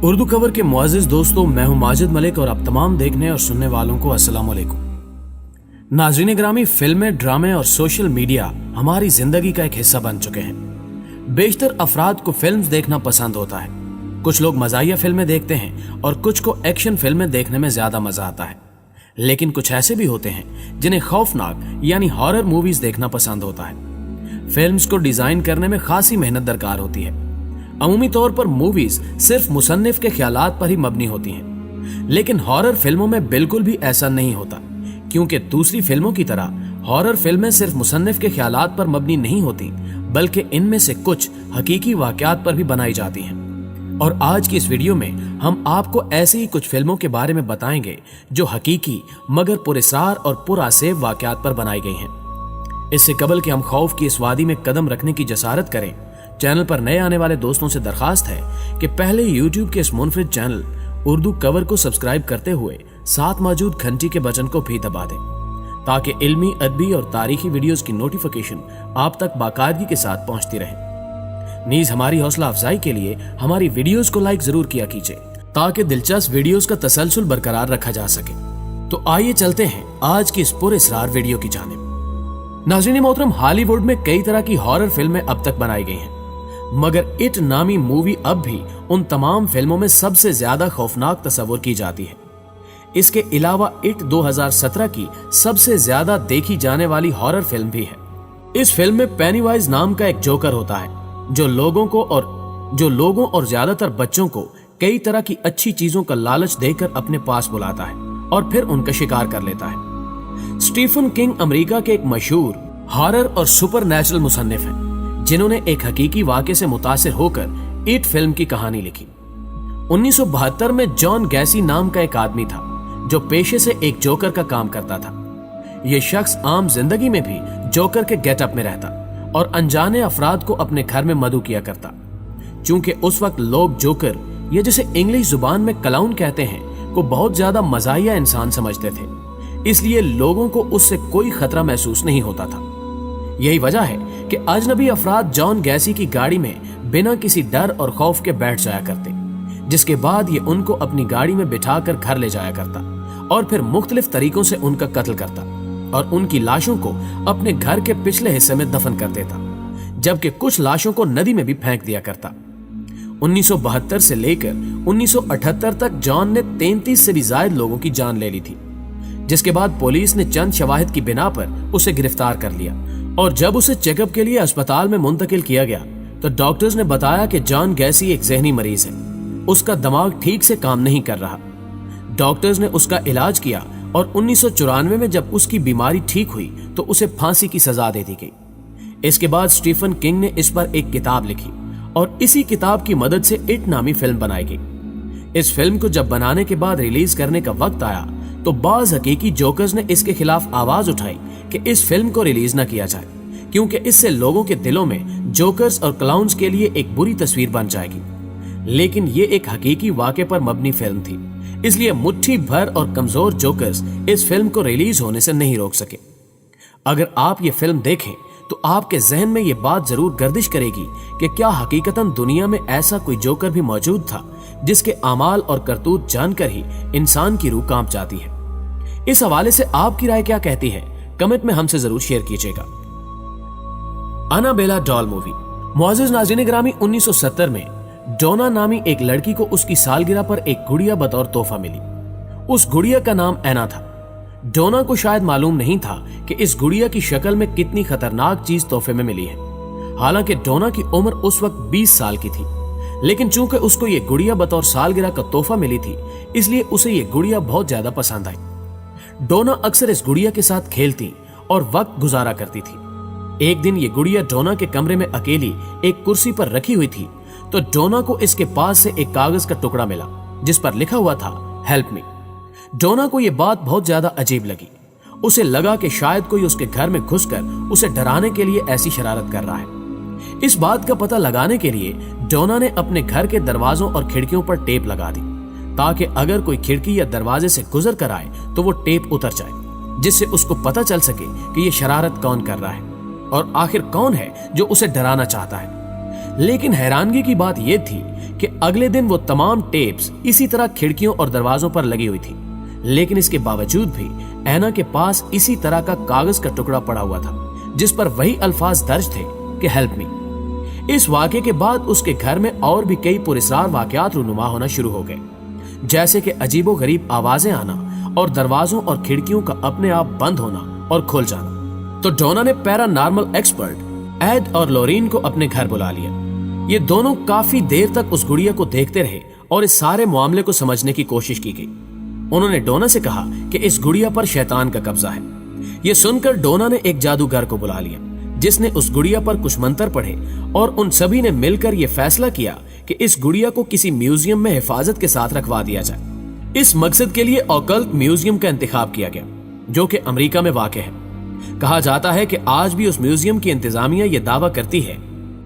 Urdu cover के मुअज़्ज़िज़ दोस्तों, मैं हूं माजिद मलिक और आप तमाम देखने और सुनने वालों को अस्सलाम वालेकुम। नाज़रीन ग्रामी, फिल्में, ड्रामे और सोशल मीडिया हमारी जिंदगी का एक हिस्सा बन चुके हैं। बेशतर अफराद को फिल्म्स देखना पसंद होता है। कुछ लोग मज़ाहिया फिल्में देखते हैं और कुछ को एक्शन फिल्में देखने में ज्यादा मजा आता है, लेकिन कुछ ऐसे भी होते हैं जिन्हें खौफनाक यानी हॉरर मूवीज देखना पसंद होता है। फिल्म्स को डिजाइन करने में खासी मेहनत दरकार होती है। अमूमी तौर पर मूवीज सिर्फ मुसन्निफ के ख्यालात पर ही मबनी होती हैं, लेकिन हॉरर फिल्मों में बिल्कुल भी ऐसा नहीं होता, क्योंकि दूसरी फिल्मों की तरह हॉरर फिल्में सिर्फ मुसन्निफ के ख्यालात पर मबनी नहीं होती, बल्कि इनमें से कुछ हकीकी वाकयात पर भी बनाई जाती हैं। और आज की इस वीडियो में हम आपको ऐसी ही कुछ फिल्मों के बारे में बताएंगे जो हकीकी मगर पुरअसरार और पुरअसेब वाकयात पर बनाई गई हैं। इससे कबल कि हम खौफ की इस वादी में कदम रखने की जसारत करें, चैनल पर नए आने वाले दोस्तों से दरखास्त है कि पहले YouTube के इस मुनफरिद चैनल उर्दू कवर को सब्सक्राइब करते हुए साथ मौजूद घंटी के बटन को भी दबा दें, ताकि इल्मी, अदबी और तारीखी वीडियोस की नोटिफिकेशन आप तक बाकायदगी के साथ पहुंचती रहे। नीज हमारी हौसला अफजाई के लिए हमारी वीडियोस को लाइक जरूर किया कीजिए, ताकि दिलचस्प वीडियोस का तसलसल बरकरार रखा जा सके। तो आइए चलते हैं आज की इस पुरअसरार वीडियो की जानिब। नाज़रीन मोहतरम, हॉलीवुड में कई तरह की हॉरर फिल्में अब तक बनाई गई हैं, मगर इट नामी मूवी अब भी उन तमाम फिल्मों में सबसे ज्यादा खौफनाक तस्वुर की जाती है। इसके अलावा इट 2017 की सबसे ज्यादा देखी जाने वाली हॉरर फिल्म भी है। इस फिल्म में पेनीवाइज नाम का एक जोकर होता है, जो लोगों और ज्यादातर बच्चों को कई तरह की अच्छी चीजों का लालच देकर अपने पास बुलाता है और फिर उनका शिकार कर लेता है। स्टीफन किंग अमेरिका के एक मशहूर हॉरर और सुपरनैचुरल मुसन्निफ हैं, जिन्होंने एक हकीकी वाक़े से मुतासिर होकर इट फिल्म की कहानी लिखी। 1972 में जॉन गैसी नाम का एक आदमी था, जो पेशे से एक जोकर का काम करता था। यह शख्स आम जिंदगी में भी जोकर के गेटअप में रहता और अनजाने अफराद को अपने घर में मदऊ किया करता। चूंकि उस वक्त लोग जोकर, या जिसे इंग्लिश जुबान में क्लाउन कहते हैं, को बहुत ज्यादा मजाहिया इंसान समझते थे, इसलिए लोगों को उससे कोई खतरा महसूस नहीं होता था। यही वजह है कि अजनबी अफराद जॉन गैसी की गाड़ी में बिना किसी डर और खौफ के बैठ जाया करते, जिसके बाद ये उनको अपनी गाड़ी में बिठाकर घर ले जाया करता और फिर मुख्तलिफ तरीकों से उनका कत्ल करता और उनकी लाशों को अपने घर के पिछले हिस्से में दफन कर देता, जबकि कुछ लाशों को नदी में भी फेंक दिया करता। 1972 से लेकर 1978 तक जॉन ने 33 से भी ज्यादा लोगों की जान ले ली थी, जिसके बाद पुलिस ने चंद शवाहिद की बिना पर उसे गिरफ्तार कर लिया। और जब उसे चेकअप के लिए अस्पताल में मुंतकिल किया गया तो डॉक्टर्स ने बताया कि जॉन गैसी एक जहनी मरीज है, उसका दिमाग ठीक से काम नहीं कर रहा। डॉक्टर्स ने उसका इलाज किया और 1994 में जब उसकी बीमारी ठीक हुई तो उसे फांसी की सजा दे दी गई। इसके बाद स्टीफन किंग ने इस पर एक किताब लिखी और इसी किताब की मदद से इट नामी फिल्म बनाई गई। इस फिल्म को जब बनाने के बाद रिलीज करने का वक्त आया तो बाज हकीकी जोकर्स ने इसके खिलाफ आवाज उठाई कि इस फिल्म को रिलीज न किया जाए, क्योंकि इससे लोगों के दिलों में जोकर्स और क्लाउन्स के लिए एक बुरी तस्वीर बन जाएगी। लेकिन ये एक हकीकी वाक़े पर मबनी फिल्म थी, इसलिए मुट्ठी भर और कमजोर जोकर्स इस फिल्म को रिलीज होने से नहीं रोक सके। अगर आप ये फिल्म देखें तो आपके जहन में ये बात जरूर गर्दिश करेगी कि क्या हकीकतन दुनिया में ऐसा कोई जोकर भी मौजूद था, जिसके अमाल और करतूत जानकर ही इंसान की रूह कांप जाती है। इस हवाले से आपकी राय क्या कहती है, कमेंट में हमसे जरूर शेयर कीजिएगा। Annabelle doll movie. मुअज़्ज़िज़ नाज़रीन ग्रामी, 1970 में डोना नामी एक लड़की को उसकी सालगिरह पर एक गुड़िया बतौर तोहफा मिली। उस गुड़िया का नाम ऐना था। डोना को शायद मालूम नहीं था कि इस गुड़िया की शक्ल में कितनी खतरनाक चीज तोहफे में मिली है। हालांकि डोना की उम्र उस वक्त 20 साल की थी, लेकिन चूंकि उसको ये गुड़िया बतौर सालगिरह का तोहफा मिली थी, इसलिए उसे ये गुड़िया बहुत ज्यादा पसंद आई। डोना अक्सर इस गुड़िया के साथ खेलती और वक्त गुजारा करती थी। एक दिन ये गुड़िया डोना के कमरे में अकेली एक कुर्सी पर रखी हुई थी, तो डोना को इसके पास से एक कागज का टुकड़ा मिला जिस पर लिखा हुआ था हेल्प मी। डोना को यह बात बहुत ज्यादा अजीब लगी। उसे लगा कि शायद कोई उसके घर में घुसकर उसे डराने के लिए ऐसी शरारत कर रहा है। इस बात का पता लगाने के लिए डोना ने अपने घर के दरवाजों और खिड़कियों पर टेप लगा दी, ताकि अगर कोई खिड़की या दरवाजे से गुजर कर आए तो वो टेप उतर जाए, जिससे उसको पता चल सके कि ये शरारत कौन कर रहा है और आखिर कौन है जो उसे डराना चाहता है। लेकिन हैरानगी की बात यह थी कि अगले दिन वो तमाम टेप्स इसी तरह खिड़कियों और दरवाजों पर लगी हुई थी, लेकिन इसके बावजूद भी ऐना के पास इसी तरह का कागज का टुकड़ा पड़ा हुआ था जिस पर वही अल्फाज दर्ज थे कि हेल्प मी। इस वाकये के बाद उसके घर में और भी कई पुरस्कार वाकयात रूनुमा होना शुरू हो गए, जैसे कि अजीबो गरीब आवाजें आना और दरवाजों और खिड़कियों का अपने आप बंद होना और खुल जाना। तो डोना ने पैरानॉर्मल एक्सपर्ट एड और लोरीन को अपने घर बुला लिया। ये दोनों काफी देर तक उस गुड़िया को देखते रहे और इस सारे मामले को समझने की कोशिश की गई। उन्होंने डोना से कहा कि इस गुड़िया पर शैतान का कब्जा है। ये सुनकर डोना ने एक जादूगर को बुला लिया जिसने उस गुड़िया पर कुछ मंत्र पढ़े और उन सभी ने मिलकर यह फैसला किया कि इस गुड़िया को किसी म्यूजियम में हिफाजत के साथ रखवा दिया जाए। इस मकसद के लिए ऑकल्ट म्यूजियम का इंतखाब किया गया जो कि अमेरिका में वाक़ है। कहा जाता है कि आज भी उस म्यूजियम की इंतजामिया यह दावा करती है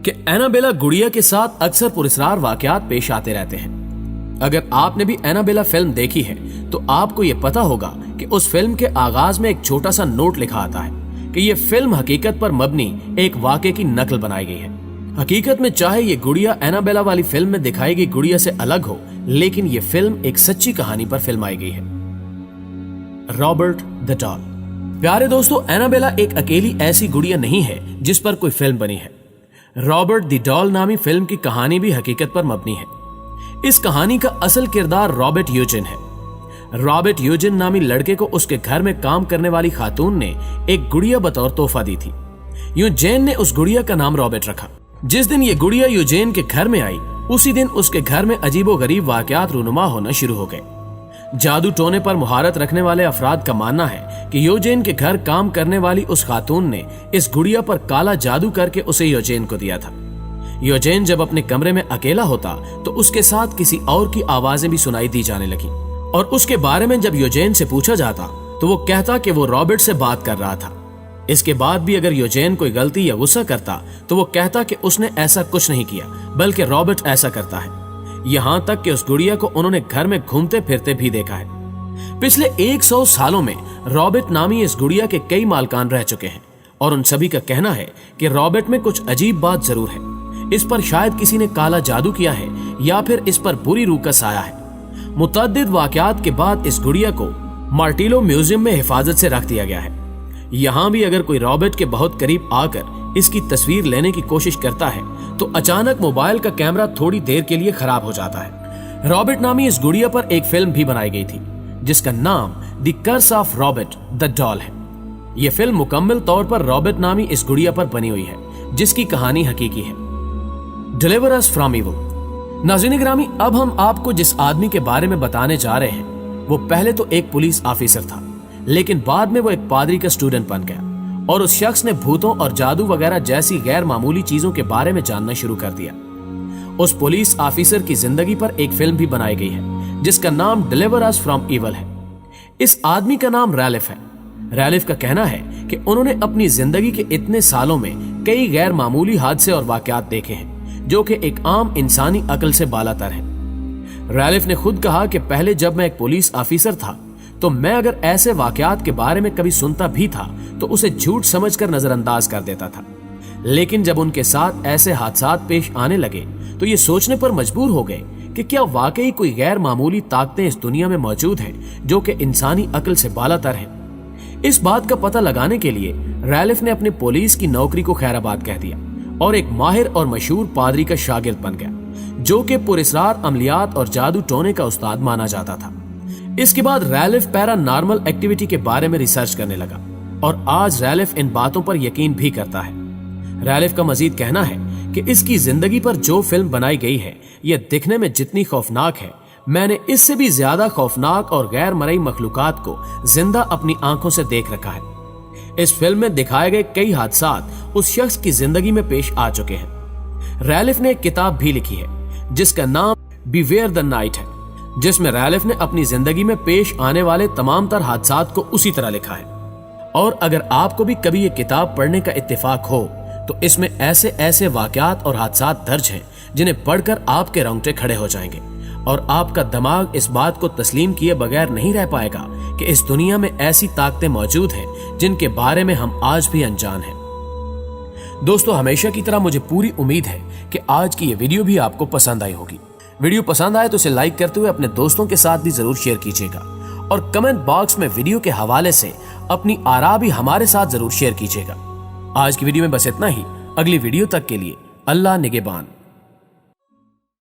कि एनाबेला गुड़िया के साथ अक्सर पुरस्कार वाकयात पेश आते रहते हैं। अगर आपने भी एनाबेला फिल्म देखी है तो आपको यह पता होगा कि उस फिल्म के आगाज में एक छोटा सा नोट लिखा आता है कि यह फिल्म हकीकत पर मबनी एक वाक़े की नकल बनाई गई है। हकीकत में चाहे ये गुड़िया एनाबेला वाली फिल्म में दिखाई गई गुड़िया से अलग हो, लेकिन ये फिल्म एक सच्ची कहानी पर फिल्माई गई है। Robert the doll. प्यारे दोस्तों, एनाबेला एक अकेली ऐसी गुड़िया नहीं है जिस पर कोई फिल्म बनी है। रॉबर्ट द डॉल नामी फिल्म की कहानी भी हकीकत पर मबनी है। इस कहानी का असल किरदार रॉबर्ट यूजिन है। रॉबर्ट यूजिन नामी लड़के को उसके घर में काम करने वाली खातून ने एक गुड़िया बतौर तोहफा दी थी। यूजेन ने उस गुड़िया का नाम रॉबर्ट रखा। जिस दिन ये गुड़िया यूजेन के घर में आई उसी दिन उसके घर में अजीबो गरीब वाकयात रूनुमा होना शुरू हो गए। जादू टोने पर मुहारत रखने वाले अफराद का मानना है कि यूजेन के घर काम करने वाली उस खातून ने इस गुड़िया पर काला जादू करके उसे यूजेन को दिया था। यूजेन जब अपने कमरे में अकेला होता तो उसके साथ किसी और की आवाजें भी सुनाई दी जाने लगी और उसके बारे में जब यूजेन से पूछा जाता तो वो कहता कि वो रॉबर्ट से बात कर रहा था। इसके बाद भी अगर यूजेन कोई गलती या गुस्सा करता तो वो कहता कि उसने ऐसा कुछ नहीं किया बल्कि रॉबर्ट ऐसा करता है। यहां तक कि उस गुड़िया को उन्होंने घर में घूमते फिरते भी देखा है। पिछले 100 सालों में रॉबर्ट नामी इस गुड़िया के कई मालकान रह चुके हैं और उन सभी का कहना है कि रॉबर्ट में कुछ अजीब बात जरूर है। इस पर शायद किसी ने काला जादू किया है या फिर इस पर बुरी रूह का साया है। मुतअद्दिद वाकयात के बाद इस गुड़िया को मार्टिलो म्यूजियम में हिफाजत से रख दिया गया है। यहाँ भी अगर कोई रॉबर्ट के बहुत करीब आकर इसकी तस्वीर लेने की कोशिश करता है तो अचानक मोबाइल का कैमरा थोड़ी देर के लिए खराब हो जाता है। रॉबर्ट नामी इस गुड़िया पर एक फिल्म भी बनाई गई थी जिसका नाम the curse of Robert the doll है। यह फिल्म मुकम्मल तौर पर रॉबर्ट नामी इस गुड़िया पर बनी हुई है जिसकी कहानी हकीकी है। Deliver us from evil. नाज़रीन ग्रामी, अब हम आपको जिस आदमी के बारे में बताने जा रहे हैं वो पहले तो एक पुलिस ऑफिसर था, लेकिन बाद में वो एक पादरी का स्टूडेंट बन गया और उस शख्स ने भूतों और जादू वगैरह जैसी गैर मामूली चीजों के बारे में जानना शुरू कर दिया। उस पुलिस ऑफिसर की जिंदगी पर एक फिल्म भी बनाई गई है जिसका नाम डिलीवर अस फ्रॉम इविल है। इस आदमी का नाम रैलिफ है। रैलिफ का कहना है कि उन्होंने अपनी जिंदगी के इतने सालों में कई गैर मामूली हादसे और वाकयात देखे हैं जो कि एक आम इंसानी अकल से बालातर है। रैलिफ ने खुद कहा कि पहले जब मैं एक पुलिस ऑफिसर था तो मैं अगर ऐसे वाकयात के बारे में कभी सुनता भी था तो उसे झूठ समझकर नजरअंदाज कर देता था, लेकिन जब उनके साथ ऐसे हादसात पेश आने लगे तो ये सोचने पर मजबूर हो गए कि क्या वाकई कोई गैर मामूली ताकतें इस दुनिया में मौजूद हैं जो कि इंसानी अकल से बालातर हैं। इस बात का पता लगाने के लिए रैलिफ ने अपने पुलिस की नौकरी को खैराबाद कह दिया और एक माहिर और मशहूर पादरी का शागिर्द बन गया जो कि पुरस्कार अमलियात और जादू टोने का उस्ताद माना जाता था। इसके बाद रैलिफ पैरानॉर्मल एक्टिविटी के बारे में रिसर्च करने लगा और आज रैलिफ इन बातों पर यकीन भी करता है। रैलिफ का मजीद कहना है कि इसकी जिंदगी पर जो फिल्म बनाई गई है यह दिखने में जितनी खौफनाक है, मैंने इससे भी ज्यादा खौफनाक और गैर मरई मखलूकात को जिंदा अपनी आंखों से देख रखा है। इस फिल्म में दिखाए गए कई हादसात उस शख्स की जिंदगी में पेश आ चुके हैं। रैलिफ ने एक किताब भी लिखी है जिसका नाम बिवेयर द नाइट है, जिसमें रैलिफ ने अपनी जिंदगी में पेश आने वाले तमाम तर हादसात को उसी तरह लिखा है। और अगर आपको भी कभी ये किताब पढ़ने का इत्तेफाक हो तो इसमें ऐसे ऐसे वाकयात और हादसात दर्ज हैं जिन्हें पढ़कर आपके रोंगटे खड़े हो जाएंगे और आपका दिमाग इस बात को तस्लीम किए बगैर नहीं रह पाएगा कि इस दुनिया में ऐसी ताकतें मौजूद हैं जिनके बारे में हम आज भी अनजान हैं। दोस्तों, हमेशा की तरह मुझे पूरी उम्मीद है کہ آج کی یہ ویڈیو بھی آپ کو پسند آئی ہوگی۔ ویڈیو پسند آئے تو اسے لائک کرتے ہوئے اپنے دوستوں کے ساتھ بھی ضرور شیئر کیجیے گا، اور کمنٹ باکس میں ویڈیو کے حوالے سے اپنی آراء بھی ہمارے ساتھ ضرور شیئر کیجیے گا۔ آج کی ویڈیو میں بس اتنا ہی۔ اگلی ویڈیو تک کے لیے اللہ نگہبان۔